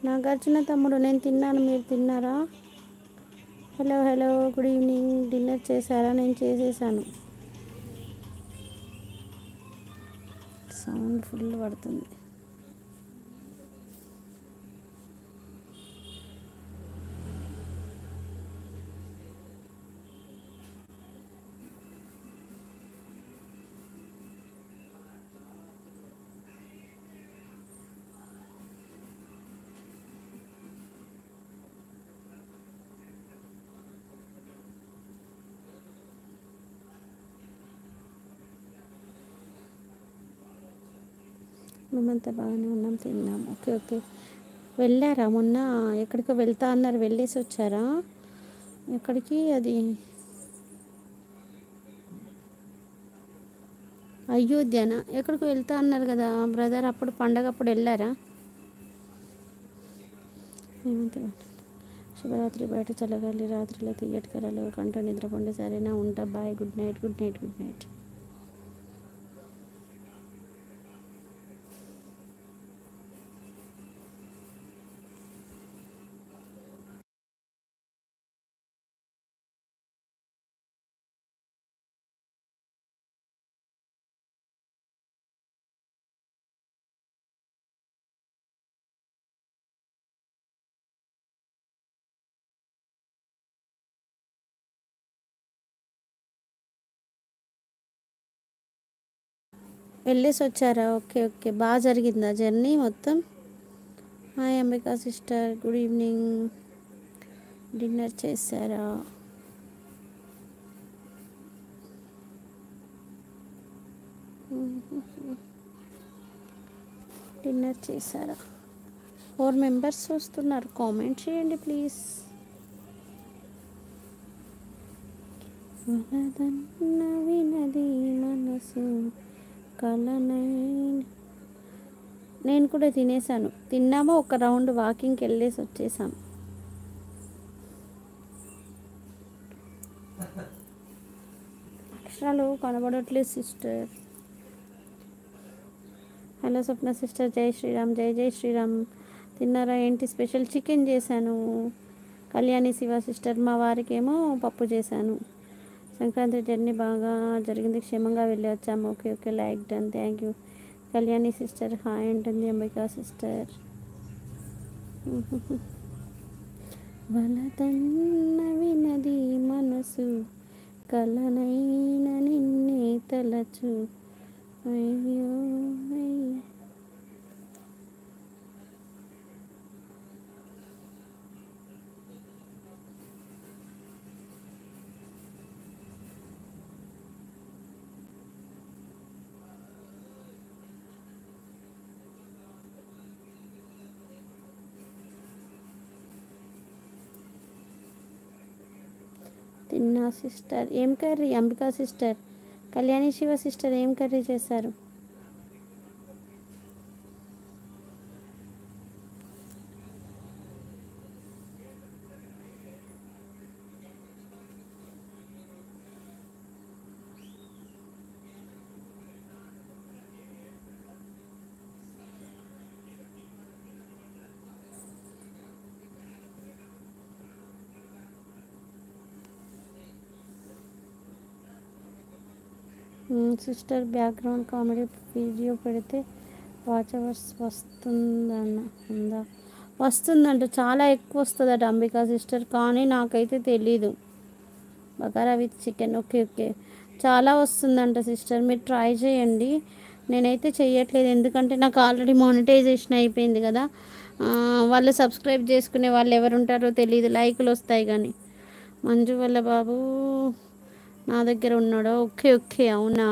నాగార్జున తమ్ముడు నేను తిన్నాను, మీరు తిన్నారా? Hello hello, good evening. Dinner చేశారా? నేను చేసేసాను. సౌండ్ ఫుల్ పడుతుంది. మేమంతా బాగానే ఉన్నాం, తిన్నాం. Okay okay. వెళ్ళారా మొన్న? ఎక్కడికో వెళ్తా అన్నారు, వెళ్ళేసి వచ్చారా? ఎక్కడికి అది? అయోధ్యనా? ఎక్కడికి వెళ్తా అన్నారు కదా బ్రదర్, అప్పుడు పండగ అప్పుడు వెళ్ళారా? మేమంతా శుభరాత్రి. బయట చల్లగాలి, రాత్రిలో తీయటి కలలు కంటూ నిద్రపోండి. సరేనా, ఉంటా. Bye, good night, good night, good night. వెళ్ళేసి వచ్చారా? Okay okay. బాగా జరిగిందా జర్నీ మొత్తం? Hi Ambika sister, good evening. Dinner చేశారా? డిన్నర్ చేశారా? 4 మెంబర్స్ వస్తున్నారు, కామెంట్ చేయండి ప్లీజ్. వలదన్న వినది మనసు కలనైన. నేను కూడా తినేసాను. తిన్నామో ఒక రౌండ్ వాకింగ్కి వెళ్ళేసి వచ్చేసాం. అక్షరాలు కనబడట్లేదు సిస్టర్. హలో స్వప్న సిస్టర్, జై శ్రీరామ్. జై జై శ్రీరామ్. తిన్నారా? ఏంటి స్పెషల్? చికెన్ చేశాను. కళ్యాణి శివ సిస్టర్, మా వారికేమో పప్పు చేశాను. సంక్రాంతి జర్నీ బాగా జరిగింది, క్షేమంగా వెళ్ళి వచ్చాము. Okay okay, like done, thank you. Kalyani sister hi అంటుంది. అంబికా సిస్టర్ వలదన్న వినది మనసు కలనైన నిన్నే తలచు. అయ్యో అయ్యో. తిన్నా సిస్టర్. ఏం curry? Ambika sister. Kalyani Shiva sister ఏం కర్రీ చేశారు? సిస్టర్ బ్యాక్గ్రౌండ్ కామెడీ వీడియో పెడితే వాచ్ అవర్స్ ఉందా? వస్తుందంట, చాలా ఎక్కువ వస్తుందట అంబికా సిస్టర్, కానీ నాకైతే తెలీదు. Bagara with chicken, okay okay. చాలా వస్తుందంట సిస్టర్, మీరు ట్రై చేయండి. నేనైతే చెయ్యట్లేదు, ఎందుకంటే నాకు ఆల్రెడీ మానిటైజేషన్ అయిపోయింది కదా. వాళ్ళు సబ్స్క్రైబ్ చేసుకునే వాళ్ళు ఎవరు ఉంటారో తెలియదు, లైకులు వస్తాయి కానీ. మంజు వల్ల బాబు నా దగ్గర ఉన్నాడా? ఓకే ఓకే, అవునా.